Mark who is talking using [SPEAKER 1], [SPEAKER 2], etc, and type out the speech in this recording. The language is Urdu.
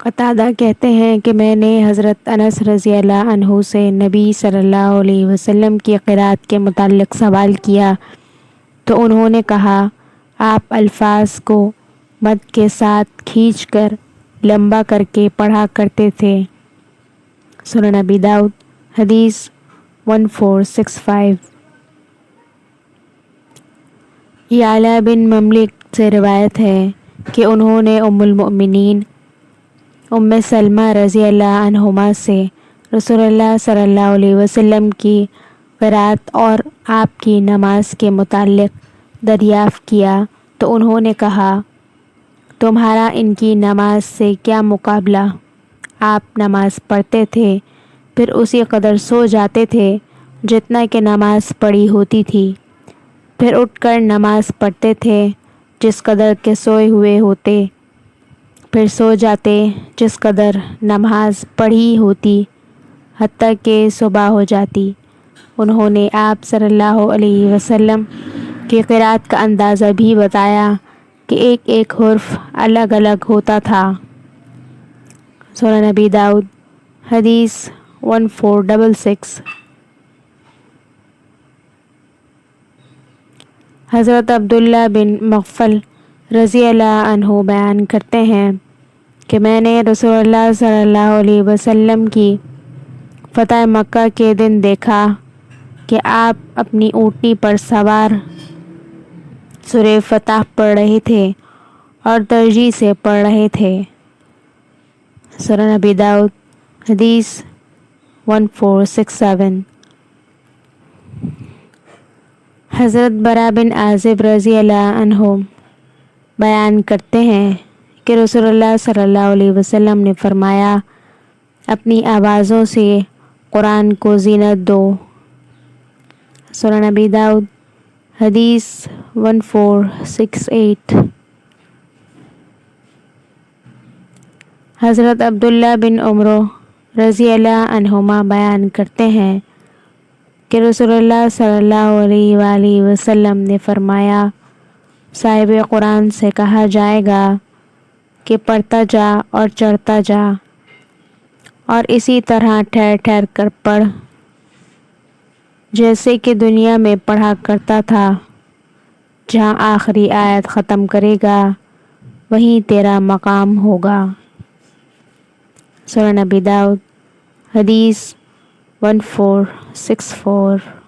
[SPEAKER 1] قتادہ کہتے ہیں کہ میں نے حضرت انس رضی اللہ عنہ سے نبی صلی اللہ علیہ وسلم کی قرأت کے متعلق سوال کیا تو انہوں نے کہا آپ الفاظ کو مد کے ساتھ کھینچ کر لمبا کر کے پڑھا کرتے تھے۔ سنن ابی داؤد حدیث 1465۔ یعلا بن مملک سے روایت ہے کہ انہوں نے ام المؤمنین ام سلمہ رضی اللہ عنہما سے رسول اللہ صلی اللہ علیہ وسلم کی قرأت اور آپ کی نماز کے متعلق دریافت کیا تو انہوں نے کہا تمہارا ان کی نماز سے کیا مقابلہ؟ آپ نماز پڑھتے تھے پھر اسی قدر سو جاتے تھے جتنا کہ نماز پڑھی ہوتی تھی، پھر اٹھ کر نماز پڑھتے تھے جس قدر کے سوئے ہوئے ہوتے، پھر سو جاتے جس قدر نماز پڑھی ہوتی حتیٰ کہ صبح ہو جاتی۔ انہوں نے آپ صلی اللہ علیہ وسلم کی قرأت کا اندازہ بھی بتایا کہ ایک ایک حرف الگ الگ ہوتا تھا۔ سنن ابی داؤد حدیث 1466۔ حضرت عبداللہ بن مغفل رضی اللہ عنہ بیان کرتے ہیں کہ میں نے رسول اللہ صلی اللہ علیہ وسلم کی فتح مکہ کے دن دیکھا کہ آپ اپنی اونٹنی پر سوار سورہ فتح پڑھ رہے تھے اور ترجیع سے پڑھ رہے تھے۔ سنن ابی داؤد حدیث 1467۔ حضرت برا بن عازب رضی اللہ عنہ بیان کرتے ہیں کہ رسول اللہ صلی اللہ علیہ وسلم نے فرمایا اپنی آوازوں سے قرآن کو زینت دو۔ سنن ابی داؤد حدیث 1468۔ حضرت عبداللہ بن عمر رضی اللہ عنہما بیان کرتے ہیں کہ رسول اللہ صلی اللہ علیہ وآلہ وسلم نے فرمایا صاحب قرآن سے کہا جائے گا کہ پڑھتا جا اور چڑھتا جا اور اسی طرح ٹھہر ٹھہر کر پڑھ جیسے کہ دنیا میں پڑھا کرتا تھا، جہاں آخری آیت ختم کرے گا وہیں تیرا مقام ہوگا۔ سنن ابی داؤد حدیث 1464۔